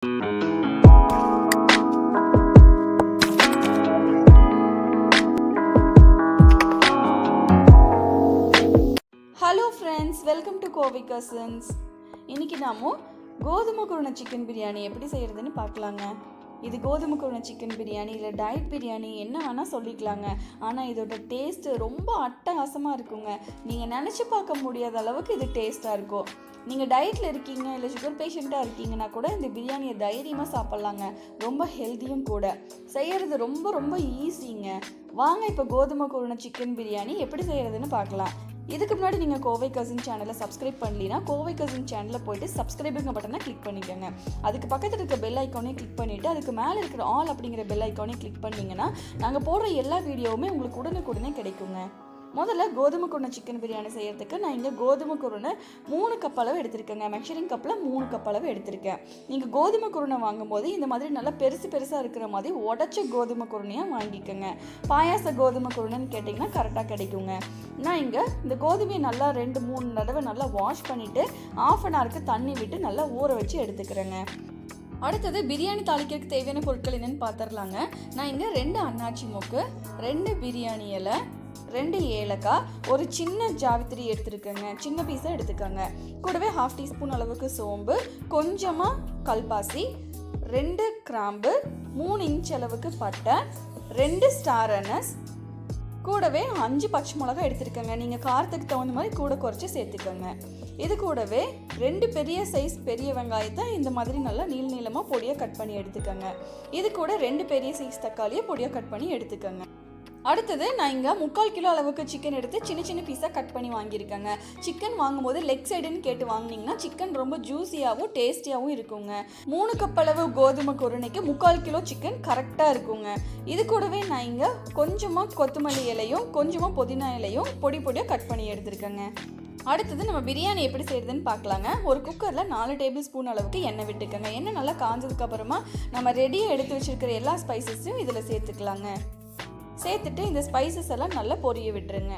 Hello friends, welcome to Kovai cousins. இன்றைக்கி நாம கோதுமை குருணை சிக்கன் பிரியாணி எப்படி செய்கிறதுன்னு பார்க்கலாங்க. இது கோதுமை குருணை சிக்கன் பிரியாணி இல்லை டயட் பிரியாணி என்ன வேணால் சொல்லிக்கலாங்க. ஆனால் இதோட டேஸ்ட்டு ரொம்ப அட்டகாசமாக இருக்குங்க. நீங்கள் நினச்சி பார்க்க முடியாத அளவுக்கு இது டேஸ்ட்டாக இருக்கும். நீங்கள் டயட்டில் இருக்கீங்க இல்லை சுகர் பேஷண்ட்டாக இருக்கீங்கன்னா கூட இந்த பிரியாணியை தைரியமாக சாப்பிட்லாங்க. ரொம்ப ஹெல்த்தியும் கூட. செய்கிறது ரொம்ப ரொம்ப ஈஸிங்க. வாங்க இப்போ கோதுமை குருணை சிக்கன் பிரியாணி எப்படி செய்கிறதுன்னு பார்க்கலாம். இதுக்கு முன்னாடி நீங்கள் கோவை கசின் சேனலை சப்ஸ்கிரைப் பண்ணலினா கோவை கசின் சேனலில் போய்ட்டு சப்ஸ்கிரைபுங்க பட்டனை கிளிக் பண்ணிக்கோங்க. அதுக்கு பக்கத்தில் இருக்க பெல் ஐக்கானே கிளிக் பண்ணிவிட்டு அதுக்கு மேலே இருக்கிற ஆல் அப்படிங்கிற பெல் ஐக்கானே கிளிக் பண்ணிங்கன்னா நாங்கள் போடுற எல்லா வீடியோவுமே உங்களுக்கு உடனுக்குடனே கிடைக்குங்க. முதல்ல கோதுமை குருணை சிக்கன் பிரியாணி செய்கிறதுக்கு நான் இங்கே கோதுமை குருணை 3 கப் அளவு எடுத்திருக்கேங்க. மெஷரிங் கப்பில் 3 கப் அளவு எடுத்திருக்கேன். நீங்கள் கோதுமை குருணை வாங்கும்போது இந்த மாதிரி நல்லா பெருசாக இருக்கிற மாதிரி உடச்ச கோதுமை குருணையாக வாங்கிக்கோங்க. பாயாச கோதுமை குருணைன்னு கேட்டிங்கன்னா கரெக்டாக கிடைக்குங்க. நான் இங்கே இந்த கோதுமையை நல்லா 2-3 தடவை நல்லா வாஷ் பண்ணிவிட்டு ½ அன் ஹவருக்கு தண்ணி விட்டு நல்லா ஊற வச்சு எடுத்துக்கிறேங்க. அடுத்தது பிரியாணி தாளிக்கிறதுக்கு தேவையான பொருட்கள் என்னென்னு பார்த்துடலாங்க. நான் இங்கே 2 அன்னாச்சி மொக்கு, 2 பிரியாணி இலை, 2 ஏலக்காய், ஒரு சின்ன ஜாவித்திரி எடுத்துருக்கேங்க. சின்ன பீஸாக எடுத்துக்கோங்க. கூடவே ½ டீஸ்பூன் அளவுக்கு சோம்பு, கொஞ்சமாக கல்பாசி, 2 கிராம்பு, 3 இன்ச் அளவுக்கு பட்டை, 2 ஸ்டார் அனஸ், கூடவே 5 பச்சை மிளகாய் எடுத்துருக்கேங்க. நீங்கள் காரத்துக்கு தகுந்த மாதிரி கூட குறைச்சி சேர்த்துக்கோங்க. இது கூடவே 2 பெரிய சைஸ் பெரிய வெங்காயத்தை இந்த மாதிரி நல்லா நீளமாக பொடியாக கட் பண்ணி எடுத்துக்கோங்க. இது கூட 2 பெரிய சைஸ் தக்காளியை பொடியாக கட் பண்ணி எடுத்துக்கோங்க. அடுத்தது நான் இங்கே 3/4 கிலோ அளவுக்கு சிக்கன் எடுத்து சின்ன பீஸாக கட் பண்ணி வாங்கியிருக்கேங்க. சிக்கன் வாங்கும்போது லெக் சைடுன்னு கேட்டு வாங்கினீங்கன்னா சிக்கன் ரொம்ப ஜூஸியாகவும் டேஸ்டியாகவும் இருக்குங்க. 3 கப் அளவு கோதுமை குருணைக்கு 3/4 கிலோ சிக்கன் கரெக்டாக இருக்குங்க. இது கூடவே நான் இங்கே கொஞ்சமாக கொத்தமல்லி இலையும் கொஞ்சமாக புதினா இலையும் பொடியாக கட் பண்ணி எடுத்துருக்கேங்க. அடுத்தது நம்ம பிரியாணி எப்படி செய்கிறதுன்னு பார்க்கலாங்க. ஒரு குக்கரில் 4 டேபிள் ஸ்பூன் அளவுக்கு எண்ணெய் விட்டுக்கோங்க. எண்ணெய் நல்லா காஞ்சதுக்கப்புறமா நம்ம ரெடியாக எடுத்து வச்சுருக்கிற எல்லா ஸ்பைசஸையும் இதில் சேர்த்துக்கலாங்க. சேர்த்துட்டு இந்த ஸ்பைசஸ் எல்லாம் நல்லா பொரிய விட்டுருங்க.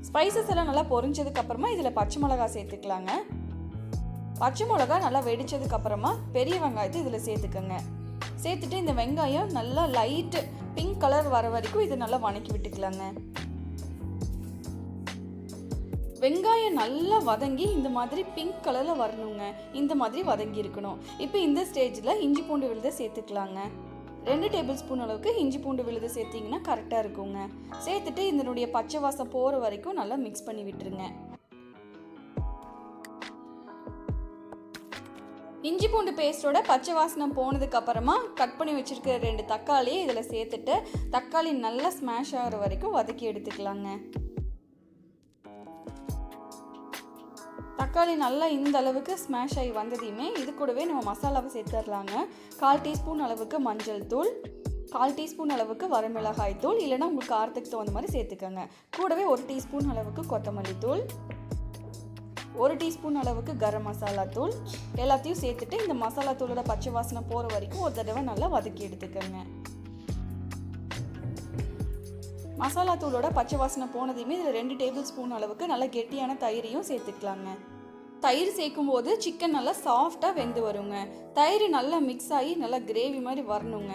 ஸ்பைசஸ் எல்லாம் நல்லா பொரிஞ்சதுக்கப்புறமா இதில் பச்சை மிளகா சேர்த்துக்கலாங்க. பச்சை மிளகா நல்லா வெடித்ததுக்கப்புறமா பெரிய வெங்காயத்தை இதில் சேர்த்துக்கோங்க. சேர்த்துட்டு இந்த வெங்காயம் நல்லா லைட்டு பிங்க் கலர் வர வரைக்கும் இதை நல்லா வதக்கி விட்டுக்கலாங்க. வெங்காயம் நல்லா வதங்கி இந்த மாதிரி பிங்க் கலரில் வரணுங்க. இந்த மாதிரி வதங்கி இருக்கணும். இப்போ இந்த ஸ்டேஜில் இஞ்சி பூண்டு விழுதை சேர்த்துக்கலாங்க. 2 டேபிள் ஸ்பூன் அளவுக்கு இஞ்சி பூண்டு விழுது சேர்த்திங்கன்னா கரெக்டாக இருக்குங்க. சேர்த்துட்டு இதனுடைய பச்சை வாசம் போகிற வரைக்கும் நல்லா மிக்ஸ் பண்ணி விட்டுருங்க. இஞ்சி பூண்டு பேஸ்ட்டோட பச்சை வாசனை போனதுக்கு அப்புறமா கட் பண்ணி வச்சுருக்கிற 2 தக்காளியை இதில் சேர்த்துட்டு தக்காளி நல்லா ஸ்மாஷ் ஆகிற வரைக்கும் வதக்கி எடுத்துக்கலாங்க. தக்காளி நல்லா இந்த அளவுக்கு ஸ்மாஷ் ஆகி வந்ததையுமே இது கூடவே நம்ம மசாலாவை சேர்த்துடலாங்க. 1/4 டீஸ்பூன் அளவுக்கு மஞ்சள் தூள், 1/4 டீஸ்பூன் அளவுக்கு வரமிளகாய் தூள், இல்லைனா உங்களுக்கு காரத்துக்கு தகுந்த மாதிரி சேர்த்துக்கோங்க. கூடவே 1 டீஸ்பூன் அளவுக்கு கொத்தமல்லி தூள், 1 டீஸ்பூன் அளவுக்கு கரம் மசாலா தூள் எல்லாத்தையும் சேர்த்துட்டு இந்த மசாலா தூளோட பச்சை வாசனை போகிற வரைக்கும் ஒரு தடவை நல்லா வதக்கி எடுத்துக்கோங்க. மசாலா தூளோட பச்சை வாசனை போனதையுமே இதில் 2 டேபிள் ஸ்பூன் அளவுக்கு நல்லா கெட்டியான தயிரையும் சேர்த்துக்கலாங்க. தயிர் சேர்க்கும் போது சிக்கன் நல்லா சாஃப்டாக வெந்து வருங்க. தயிர் நல்லா மிக்ஸ் ஆகி நல்லா கிரேவி மாதிரி வரணுங்க.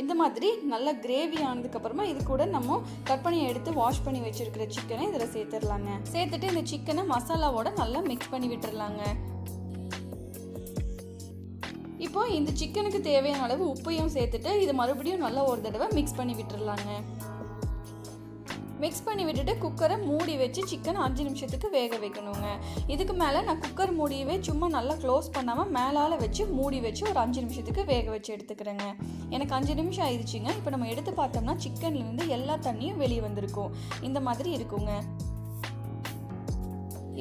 இந்த மாதிரி நல்லா கிரேவி ஆனதுக்கப்புறமா இது கூட நம்ம கட் பண்ணி எடுத்து வாஷ் பண்ணி வச்சுருக்கிற சிக்கனை இதில் சேர்த்துடலாங்க. சேர்த்துட்டு இந்த சிக்கனை மசாலாவோட நல்லா மிக்ஸ் பண்ணி விட்டுடலாங்க. இப்போ இந்த சிக்கனுக்கு தேவையான அளவு உப்பையும் சேர்த்துட்டு இது மறுபடியும் நல்லா ஒரு தடவை மிக்ஸ் பண்ணி விட்டுடலாங்க. மிக்ஸ் பண்ணி விட்டுட்டு குக்கரை மூடி வச்சு சிக்கன் 5 நிமிஷத்துக்கு வேக வைக்கணுங்க. இதுக்கு மேலே நான் குக்கர் மூடியவே சும்மா நல்லா க்ளோஸ் பண்ணாமல் மேலால் வச்சு மூடி வச்சு ஒரு 5 நிமிஷத்துக்கு வேக வச்சு எடுத்துக்கிறேங்க. எனக்கு 5 நிமிஷம் ஆயிடுச்சுங்க. இப்போ நம்ம எடுத்து பார்த்தோம்னா சிக்கன்லேருந்து எல்லா தண்ணியும் வெளியே வந்திருக்கும். இந்த மாதிரி இருக்குங்க.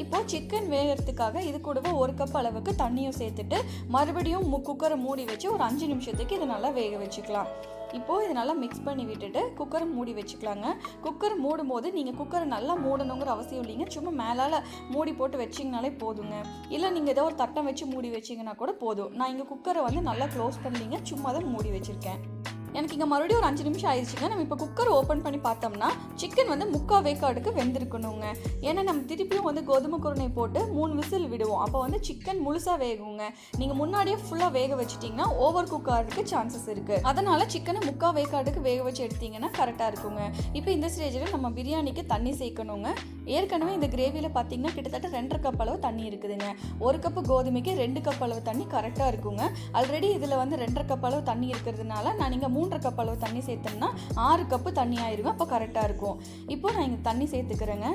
இப்போ சிக்கன் வேகிறதுக்காக இது கூடவே 1 கப் அளவுக்கு தண்ணியும் சேர்த்துட்டு மறுபடியும் குக்கரை மூடி வச்சு ஒரு 5 நிமிஷத்துக்கு இதை நல்லா வேக வச்சுக்கலாம். இப்போது இது நல்லா மிக்ஸ் பண்ணி விட்டுட்டு குக்கரை மூடி வச்சுக்கலாங்க. குக்கர் மூடும் போது நீங்கள் குக்கரை நல்லா மூடணுங்கிற அவசியம் இல்லைங்க. சும்மா மேலால் மூடி போட்டு வச்சிங்கனாலே போதுங்க. இல்லை நீங்கள் ஏதோ ஒரு தட்டம் வச்சு மூடி வச்சிங்கன்னா கூட போதும். நான் இங்கே குக்கரை வந்து நல்லா க்ளோஸ் பண்ணலிங்க, சும்மா தான் மூடி வச்சுருக்கேன். எனக்கு இங்கே மறுபடியும் ஒரு 5 நிமிஷம் ஆயிடுச்சுங்க. நம்ம இப்போ குக்கர் ஓப்பன் பண்ணி பார்த்தோம்னா சிக்கன் வந்து 3/4 வேக்காடுக்கு வெந்திருக்கணுங்க. ஏன்னா நம்ம திருப்பியும் வந்து கோதுமை குருணை போட்டு 3 விசில் விடுவோம். அப்போ வந்து சிக்கன் முழுசாக வேகுங்க. நீங்கள் முன்னாடியே ஃபுல்லாக வேக வச்சிட்டிங்கன்னா ஓவர் குக் ஆகிறதுக்கு சான்சஸ் இருக்குது. அதனால் சிக்கனை 3/4 வேக்காடுக்கு வேக வச்சு எடுத்திங்கன்னா கரெக்டாக இருக்குங்க. இப்போ இந்த ஸ்டேஜில் நம்ம பிரியாணிக்கு தண்ணி சேர்க்கணுங்க. ஏற்கனவே இந்த கிரேவியில் பார்த்தீங்கன்னா கிட்டத்தட்ட 2.5 கப் அளவு தண்ணி இருக்குதுங்க. 1 கப்பு கோதுமைக்கு 2 கப் அளவு தண்ணி கரெக்டாக இருக்குங்க. ஆல்ரெடி இதில் வந்து 2.5 கப் அளவு தண்ணி இருக்கிறதுனால நான் நீங்கள் 3.5 கப் அளவு தண்ணி சேர்த்தோம்னா 6 கப்பு தண்ணி ஆயிருங்க. அப்போ கரெக்டாக இருக்கும். இப்போ நான் இங்கே தண்ணி சேர்த்துக்கிறேங்க.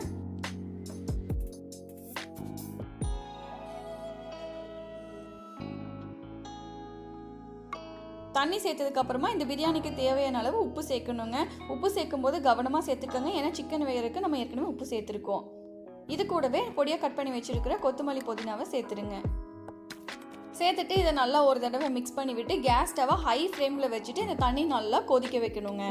தண்ணி சேர்த்ததுக்கு அப்புறமா இந்த பிரியாணிக்கு தேவையான அளவு உப்பு சேர்க்கணுங்க. உப்பு சேர்க்கும் போது கவனமாக சேர்த்துக்கோங்க. ஏன்னா சிக்கன் வேகிறதுக்கு நம்ம ஏற்கனவே உப்பு சேர்த்துருக்கோம். இது கூடவே பொடியாக கட் பண்ணி வச்சிருக்கிற கொத்தமல்லி புதினாவை சேர்த்துருங்க. சேர்த்துட்டு இதை நல்லா ஒரு தடவை மிக்ஸ் பண்ணி விட்டு கேஸ் ஸ்டவ்வை ஹை ஃப்ளேமில் வச்சுட்டு இந்த தண்ணி நல்லா கொதிக்க வைக்கணுங்க.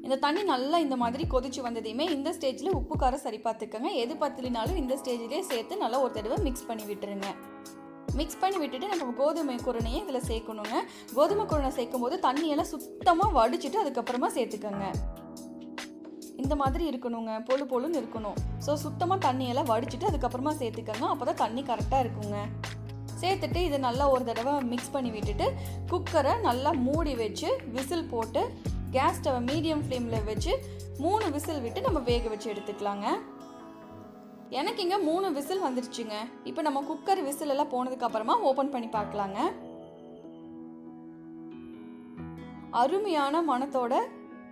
இந்த தண்ணி நல்லா இந்த மாதிரி கொதிச்சு வந்ததையுமே இந்த ஸ்டேஜில் உப்பு காரம் சரி பார்த்துக்கோங்க. எது பத்தலினாலும் இந்த ஸ்டேஜிலே சேர்த்து நல்லா ஒரு தடவை மிக்ஸ் பண்ணி விட்டுருங்க. மிக்ஸ் பண்ணி விட்டுட்டு நம்ம கோதுமை குருணையை இதில் சேர்க்கணுங்க. கோதுமை குருணை சேர்க்கும் போது தண்ணியெல்லாம் சுத்தமாக வடிச்சிட்டு அதுக்கப்புறமா சேர்த்துக்கோங்க. இந்த மாதிரி இருக்கணுங்க, பொழு பொழுன்னு இருக்கணும். ஸோ சுத்தமாக தண்ணியெல்லாம் வடிச்சிட்டு அதுக்கப்புறமா சேர்த்துக்கோங்க. அப்போ தான் தண்ணி கரெக்டாக இருக்குங்க. சேர்த்துட்டு இதை நல்லா ஒரு தடவை மிக்ஸ் பண்ணி விட்டுட்டு குக்கரை நல்லா மூடி வச்சு விசில் போட்டு கேஸ் ஸ்டவ்வை மீடியம் ஃப்ளேமில் வச்சு 3 விசில் விட்டு நம்ம வேக வச்சு எடுத்துக்கலாங்க. எனக்கு இங்கே 3 விசில் வந்துருச்சுங்க. இப்போ நம்ம குக்கர் விசில் எல்லாம் போனதுக்கு அப்புறமா ஓப்பன் பண்ணி பார்க்கலாங்க. அருமையான மணத்தோட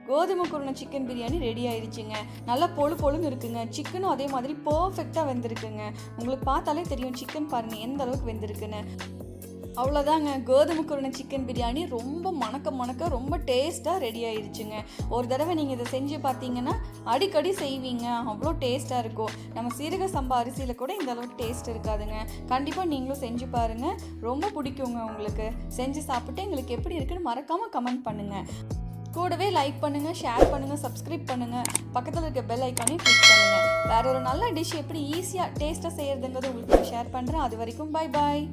கோதுமை குருணை சிக்கன் பிரியாணி ரெடி ஆயிடுச்சுங்க. நல்லா பொழு பொழுன்னு இருக்குங்க. சிக்கனும் அதே மாதிரி பர்ஃபெக்டாக வெந்திருக்குங்க. உங்களுக்கு பார்த்தாலே தெரியும் சிக்கன் பாருங்கள் எந்த அளவுக்கு வெந்திருக்குன்னு. அவ்வளோதாங்க, கோதுமை குருணை சிக்கன் பிரியாணி ரொம்ப மணக்க ரொம்ப டேஸ்ட்டாக ரெடி ஆயிடுச்சுங்க. ஒரு தடவை நீங்கள் இதை செஞ்சு பார்த்தீங்கன்னா அடிக்கடி செய்வீங்க. அவ்வளோ டேஸ்ட்டாக இருக்கும். நம்ம சீரக சம்பா அரிசியில் கூட இந்த அளவுக்கு டேஸ்ட் இருக்காதுங்க. கண்டிப்பாக நீங்களும் செஞ்சு பாருங்கள், ரொம்ப பிடிக்குங்க உங்களுக்கு. செஞ்சு சாப்பிட்டு எங்களுக்கு எப்படி இருக்குன்னு மறக்காமல் கமெண்ட் பண்ணுங்கள். கூடவே லைக் பண்ணுங்கள், ஷேர் பண்ணுங்கள், சப்ஸ்கிரைப் பண்ணுங்கள், பக்கத்தில் இருக்க பெல் ஐக்கானையும் கிளிக் பண்ணுங்கள். வேற ஒரு நல்ல டிஷ் எப்படி ஈஸியாக டேஸ்ட்டாக செய்கிறதுங்கிறது உங்களுக்கு ஷேர் பண்ணுறேன். அது வரைக்கும் பை பாய்.